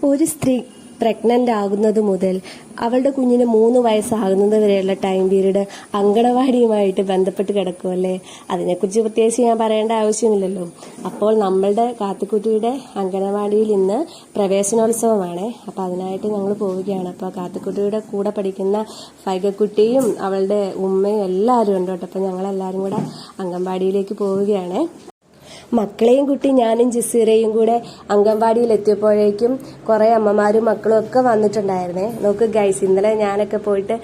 ഒരു സ്ത്രീ പ്രഗ്നന്റ് ആകുന്നത് മുതൽ അവളുടെ കുഞ്ഞിന് 3 വയസ്സാകുന്നത് വരെയുള്ള ടൈം പീരീഡ് അങ്കണവാടിയുമായിട്ട് ബന്ധപ്പെട്ട് കിടക്കുമല്ലേ. അതിനെക്കുറിച്ച് പ്രത്യേകിച്ച് ഞാൻ പറയേണ്ട ആവശ്യമില്ലല്ലോ. അപ്പോൾ നമ്മളുടെ കാത്തുക്കുട്ടിയുടെ അങ്കണവാടിയിൽ ഇന്ന് പ്രവേശനോത്സവമാണ്. അപ്പോൾ അതിനായിട്ട് ഞങ്ങൾ പോവുകയാണ്. അപ്പോൾ കാത്തുക്കുട്ടിയുടെ കൂടെ പഠിക്കുന്ന ഫൈഗക്കുട്ടിയും അവളുടെ ഉമ്മയും എല്ലാവരും ഉണ്ട് കേട്ടോ. അപ്പോൾ ഞങ്ങളെല്ലാവരും കൂടെ അംഗൻവാടിയിലേക്ക് പോവുകയാണ്. മക്കളെയും കുട്ടി ഞാനും ജസീറയും കൂടെ അംഗൻവാടിയിൽ എത്തിയപ്പോഴേക്കും കുറെ അമ്മമാരും മക്കളും ഒക്കെ വന്നിട്ടുണ്ടായിരുന്നേ. നോക്ക് ഗൈസ്, ഇന്നലെ ഞാനൊക്കെ പോയിട്ട്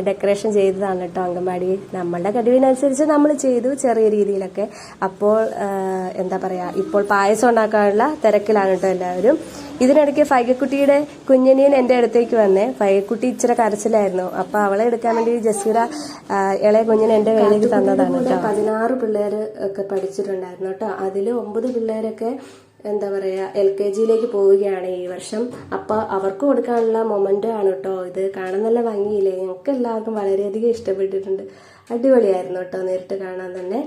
ഡെക്കറേഷൻ ചെയ്തതാണ് കേട്ടോ അംഗൻവാടി. നമ്മളുടെ കഴിവിനനുസരിച്ച് നമ്മൾ ചെയ്തു ചെറിയ രീതിയിലൊക്കെ. അപ്പോൾ എന്താ പറയാ, ഇപ്പോൾ പായസം ഉണ്ടാക്കാനുള്ള തിരക്കിലാണ് കേട്ടോ എല്ലാവരും. ഇതിനിടയ്ക്ക് ഫൈഗക്കുട്ടിയുടെ കുഞ്ഞനിയൻ എൻ്റെ അടുത്തേക്ക് വന്നേ. ഫൈഗക്കുട്ടി ഇച്ചിരി കരച്ചിലായിരുന്നു. അപ്പൊ അവളെ എടുക്കാൻ വേണ്ടി ജസീറ ഇളയ കുഞ്ഞിനെ എൻ്റെ കയ്യിലേക്ക് തന്നതാണ് കേട്ടോ. 16 പിള്ളേർ ഒക്കെ പഠിച്ചിട്ടുണ്ടായിരുന്നു കേട്ടോ. അതിൽ 9 പിള്ളേരൊക്കെ എന്താ പറയാ LKG പോവുകയാണ് ഈ വർഷം. അപ്പൊ അവർക്ക് കൊടുക്കാനുള്ള മൊമെന്റ് ആണ് കേട്ടോ ഇത്. കാണാൻ നല്ല ഭംഗിയില്ലേ? ഞങ്ങൾക്ക് എല്ലാവർക്കും വളരെയധികം ഇഷ്ടപ്പെട്ടിട്ടുണ്ട്. അടിപൊളിയായിരുന്നു കേട്ടോ നേരിട്ട് കാണാൻ തന്നെ.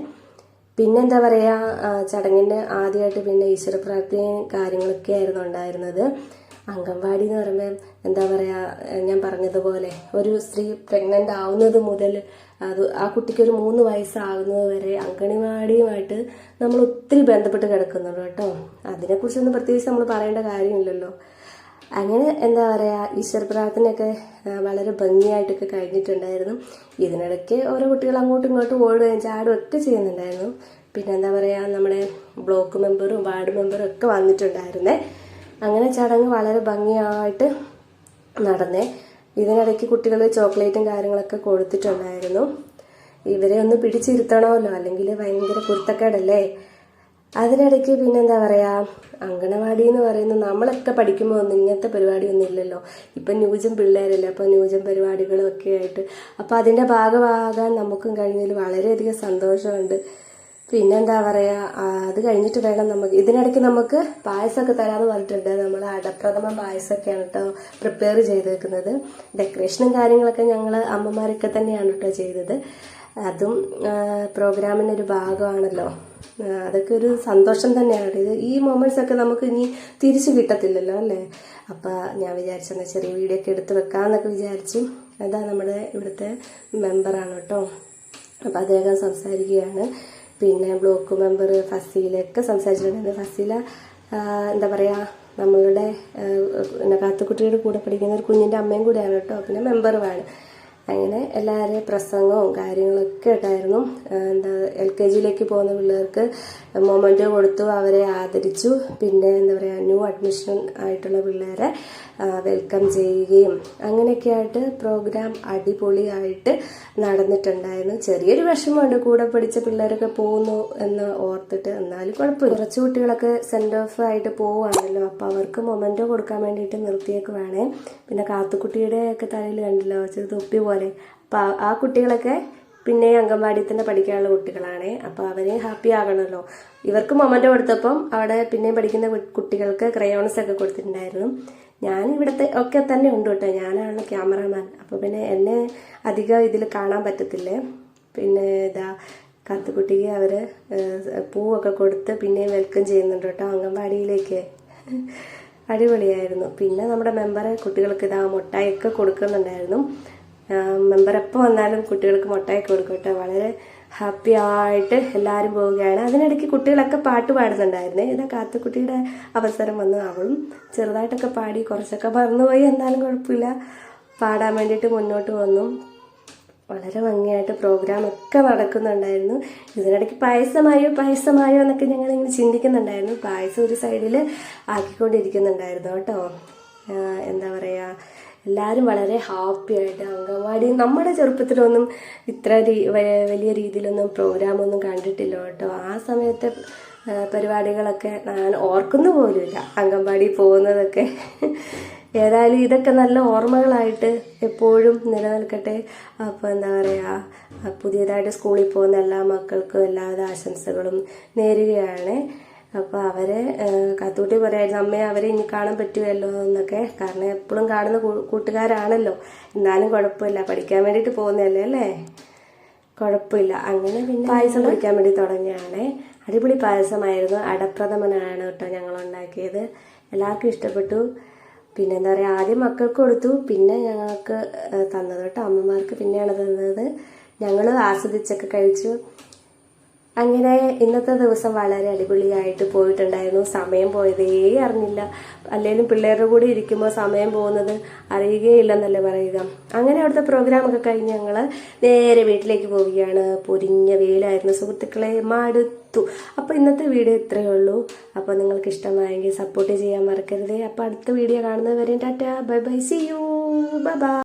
പിന്നെന്താ പറയാ, ചടങ്ങിന്റെ ആദ്യമായിട്ട് പിന്നെ ഈശ്വര പ്രാർത്ഥനയും കാര്യങ്ങളൊക്കെ ആയിരുന്നു ഉണ്ടായിരുന്നത്. അംഗൻവാടി എന്ന് പറയുമ്പോൾ എന്താ പറയാ, ഞാൻ പറഞ്ഞതുപോലെ ഒരു സ്ത്രീ പ്രഗ്നന്റ് ആവുന്നത് മുതൽ ആ കുട്ടിക്ക് ഒരു 3 വയസ്സാകുന്നത് വരെ അംഗൻവാടിയുമായിട്ട് നമ്മൾ ഒത്തിരി ബന്ധപ്പെട്ട് കിടക്കുന്നുണ്ട് കേട്ടോ. അതിനെക്കുറിച്ചൊന്നും പ്രത്യേകിച്ച് നമ്മൾ പറയേണ്ട കാര്യമില്ലല്ലോ. അങ്ങനെ എന്താ പറയാ, ഈശ്വര പ്രാർത്ഥനയൊക്കെ വളരെ ഭംഗിയായിട്ടൊക്കെ കഴിഞ്ഞിട്ടുണ്ടായിരുന്നു. ഇതിനിടയ്ക്ക് ഓരോ കുട്ടികൾ അങ്ങോട്ടും ഇങ്ങോട്ടും ഓടുകയും ചാടുകയും ഒക്കെ ചെയ്യുന്നുണ്ടായിരുന്നു. പിന്നെ എന്താ പറയാ, നമ്മുടെ ബ്ലോക്ക് മെമ്പറും വാർഡ് മെമ്പറും ഒക്കെ വന്നിട്ടുണ്ടായിരുന്നേ. അങ്ങനെ ചടങ്ങ് വളരെ ഭംഗിയായിട്ട് നടന്നേ. ഇതിനിടയ്ക്ക് കുട്ടികൾ ചോക്ലേറ്റും കാര്യങ്ങളൊക്കെ കൊടുത്തിട്ടുണ്ടായിരുന്നു. ഇവരെ ഒന്ന് പിടിച്ചിരുത്തണമല്ലോ, അല്ലെങ്കിൽ ഭയങ്കര കുരുത്തക്കേടല്ലേ. അതിനിടയ്ക്ക് പിന്നെന്താ പറയാ, അങ്കണവാടി എന്ന് പറയുന്നത് നമ്മളൊക്കെ പഠിക്കുമ്പോൾ ഒന്നും ഇങ്ങനത്തെ പരിപാടിയൊന്നും ഇല്ലല്ലോ. ഇപ്പൊ ന്യൂജൻ പിള്ളേരല്ലേ, അപ്പൊ ന്യൂജൻ പരിപാടികളും ഒക്കെ ആയിട്ട് അപ്പൊ അതിന്റെ ഭാഗമാകാൻ നമുക്കും കഴിഞ്ഞതിൽ വളരെയധികം സന്തോഷമുണ്ട്. പിന്നെന്താ പറയാ, അത് കഴിഞ്ഞിട്ട് വേണം നമുക്ക് ഇതിനിടയ്ക്ക് നമുക്ക് പായസമൊക്കെ തരാന്ന് പറഞ്ഞിട്ടുണ്ട്. നമ്മൾ അടപ്രഥമ പായസമൊക്കെയാണ് കേട്ടോ പ്രിപ്പയർ ചെയ്തേക്കുന്നത്. ഡെക്കറേഷനും കാര്യങ്ങളൊക്കെ ഞങ്ങൾ അമ്മമാരൊക്കെ തന്നെയാണ് കേട്ടോ ചെയ്തത്. അതും പ്രോഗ്രാമിനൊരു ഭാഗമാണല്ലോ. അതൊക്കെ ഒരു സന്തോഷം തന്നെയാണ്. ഇത് ഈ മൊമെന്റ്സ് ഒക്കെ നമുക്ക് ഇനി തിരിച്ചു കിട്ടത്തില്ലല്ലോ അല്ലേ. അപ്പൊ ഞാൻ വിചാരിച്ചെന്നാ ചെറിയ വീഡിയോ ഒക്കെ എടുത്ത് വെക്കാന്നൊക്കെ വിചാരിച്ചു. അതാ നമ്മുടെ ഇവിടുത്തെ മെമ്പറാണ് കേട്ടോ. അപ്പൊ അദ്ദേഹം സംസാരിക്കുകയാണ്. പിന്നെ ബ്ലോക്ക് മെമ്പർ ഫസീലൊക്കെ സംസാരിച്ചിട്ടുണ്ടായിരുന്നു. ഫസീല എന്താ പറയാ, നമ്മളുടെ കാത്തുക്കുട്ടിയുടെ കൂടെ പഠിക്കുന്ന ഒരു കുഞ്ഞിന്റെ അമ്മയും കൂടെയാണ് കേട്ടോ. പിന്നെ മെമ്പറുമാണ്. അങ്ങനെ എല്ലാവരെയും പ്രസംഗവും കാര്യങ്ങളൊക്കെ ഉണ്ടായിരുന്നു. എന്താ LKG പോകുന്ന പിള്ളേർക്ക് മൊമെന്റ് കൊടുത്തു, അവരെ ആദരിച്ചു. പിന്നെ എന്താ പറയാ, ന്യൂ അഡ്മിഷൻ ആയിട്ടുള്ള പിള്ളേരെ വെൽക്കം ചെയ്യുകയും അങ്ങനെയൊക്കെ ആയിട്ട് പ്രോഗ്രാം അടിപൊളിയായിട്ട് നടന്നിട്ടുണ്ടായിരുന്നു. ചെറിയൊരു വിഷമമുണ്ട്, കൂടെ പഠിച്ച പിള്ളേരൊക്കെ പോകുന്നു എന്ന് ഓർത്തിട്ട്. എന്നാലും കുഴപ്പമില്ല. കുറച്ച് കുട്ടികളൊക്കെ സെൻഡ് ഓഫ് ആയിട്ട് പോവുകയാണല്ലോ. അപ്പൊ അവർക്ക് മൊമെന്റോ കൊടുക്കാൻ വേണ്ടിയിട്ട് നിർത്തിയേക്കുവാണേ. പിന്നെ കാത്തുക്കുട്ടിയുടെ ഒക്കെ തലയിൽ കണ്ടില്ലോ ചെറു തൊപ്പി പോലെ. അപ്പൊ ആ കുട്ടികളൊക്കെ പിന്നെ അംഗൻവാടി തന്നെ പഠിക്കാനുള്ള കുട്ടികളാണ്. അപ്പൊ അവരെ ഹാപ്പി ആകണമല്ലോ. ഇവർക്ക് മൊമെന്റോ കൊടുത്തപ്പം അവിടെ പിന്നെയും പഠിക്കുന്ന കുട്ടികൾക്ക് ക്രയോൺസ് ഒക്കെ കൊടുത്തിട്ടുണ്ടായിരുന്നു. ഞാൻ ഇവിടുത്തെ ഒക്കെ തന്നെ ഉണ്ട് കേട്ടോ. ഞാനാണ് ക്യാമറാമാൻ. അപ്പൊ പിന്നെ എന്നെ അധികം ഇതിൽ കാണാൻ പറ്റത്തില്ലേ. പിന്നെ ഇതാ കാത്തുക്കുട്ടിക്ക് അവര് പൂവൊക്കെ കൊടുത്ത് പിന്നെയും വെൽക്കം ചെയ്യുന്നുണ്ട് കേട്ടോ അംഗൻവാടിയിലേക്ക്. അടിപൊളിയായിരുന്നു. പിന്നെ നമ്മുടെ മെമ്പറെ കുട്ടികൾക്ക് ഇതാ മുട്ടായൊക്കെ കൊടുക്കുന്നുണ്ടായിരുന്നു. മെമ്പർ എപ്പോൾ വന്നാലും കുട്ടികൾക്ക് മുട്ടായൊക്കെ കൊടുക്കും കേട്ടോ. വളരെ ഹാപ്പി ആയിട്ട് എല്ലാവരും പോവുകയാണ്. അതിനിടയ്ക്ക് കുട്ടികളൊക്കെ പാട്ട് പാടുന്നുണ്ടായിരുന്നേ. ഇതാ കാത്തുക്കുട്ടിയുടെ അവസരം വന്നു. അവളും ചെറുതായിട്ടൊക്കെ പാടി, കുറച്ചൊക്കെ മറന്നുപോയി, എന്നാലും കുഴപ്പമില്ല, പാടാൻ വേണ്ടിയിട്ട് മുന്നോട്ട് വന്നു. വളരെ ഭംഗിയായിട്ട് പ്രോഗ്രാം ഒക്കെ നടക്കുന്നുണ്ടായിരുന്നു. ഇതിനിടയ്ക്ക് പായസമായോ എന്നൊക്കെ ഞങ്ങളിങ്ങനെ ചിന്തിക്കുന്നുണ്ടായിരുന്നു. പായസം ഒരു സൈഡിൽ ആക്കിക്കൊണ്ടിരിക്കുന്നുണ്ടായിരുന്നു കേട്ടോ. എന്താ പറയാ, എല്ലാവരും വളരെ ഹാപ്പി ആയിട്ട് അംഗൻവാടി നമ്മുടെ ചെറുപ്പത്തിലൊന്നും ഇത്ര വലിയ രീതിയിലൊന്നും പ്രോഗ്രാമൊന്നും കണ്ടിട്ടില്ല കേട്ടോ. ആ സമയത്തെ പരിപാടികളൊക്കെ ഞാൻ ഓർക്കുന്നു പോലുമില്ല, അംഗൻവാടി പോകുന്നതൊക്കെ. ഏതായാലും ഇതൊക്കെ നല്ല ഓർമ്മകളായിട്ട് എപ്പോഴും നിലനിൽക്കട്ടെ. അപ്പോൾ എന്താ പറയുക, പുതിയതായിട്ട് സ്കൂളിൽ പോകുന്ന എല്ലാ മക്കൾക്കും എല്ലാവിധ ആശംസകളും നേരുകയാണ്. അപ്പോൾ അവരെ കാത്തുകുട്ടി പറയായിരുന്നു, അമ്മയെ അവരെ ഇനി കാണാൻ പറ്റുമല്ലോ എന്നൊക്കെ. കാരണം എപ്പോഴും കാണുന്ന കൂട്ടുകാരാണല്ലോ. എന്നാലും കുഴപ്പമില്ല, പഠിക്കാൻ വേണ്ടിയിട്ട് പോകുന്നതല്ലേ അല്ലേ, കുഴപ്പമില്ല. അങ്ങനെ പിന്നെ പായസം കുടിക്കാൻ വേണ്ടി തുടങ്ങിയാണ്. അടിപൊളി പായസമായിരുന്നു. അടപ്രഥമനാണ് കേട്ടോ ഞങ്ങൾ ഉണ്ടാക്കിയത്. എല്ലാവർക്കും ഇഷ്ടപ്പെട്ടു. പിന്നെ എന്താ പറയുക, ആദ്യം മക്കൾക്ക് കൊടുത്തു, പിന്നെ ഞങ്ങൾക്ക് തന്നത് കേട്ടോ, അമ്മമാർക്ക് പിന്നെയാണ് തന്നത്. ഞങ്ങൾ ആസ്വദിച്ചൊക്കെ കഴിച്ചു. അങ്ങനെ ഇന്നത്തെ ദിവസം വളരെ അടിപൊളിയായിട്ട് പോയിട്ടുണ്ടായിരുന്നു. സമയം പോയതേ അറിഞ്ഞില്ല. അല്ലെങ്കിലും പിള്ളേരുടെ കൂടെ ഇരിക്കുമ്പോൾ സമയം പോകുന്നത് അറിയുകയില്ലെന്നല്ലേ പറയുക. അങ്ങനെ അവിടുത്തെ പ്രോഗ്രാമൊക്കെ കഴിഞ്ഞ് ഞങ്ങൾ നേരെ വീട്ടിലേക്ക് പോവുകയാണ്. പൊരിഞ്ഞ വെയിലായിരുന്നു സുഹൃത്തുക്കളെ, മടുത്തു. അപ്പോൾ ഇന്നത്തെ വീഡിയോ ഇത്രയേ ഉള്ളൂ. അപ്പോൾ നിങ്ങൾക്ക് ഇഷ്ടമായെങ്കിൽ സപ്പോർട്ട് ചെയ്യാൻ മറക്കരുതേ. അപ്പോൾ അടുത്ത വീഡിയോ കാണുന്നവരെയും tata, bye bye, see you, bye by.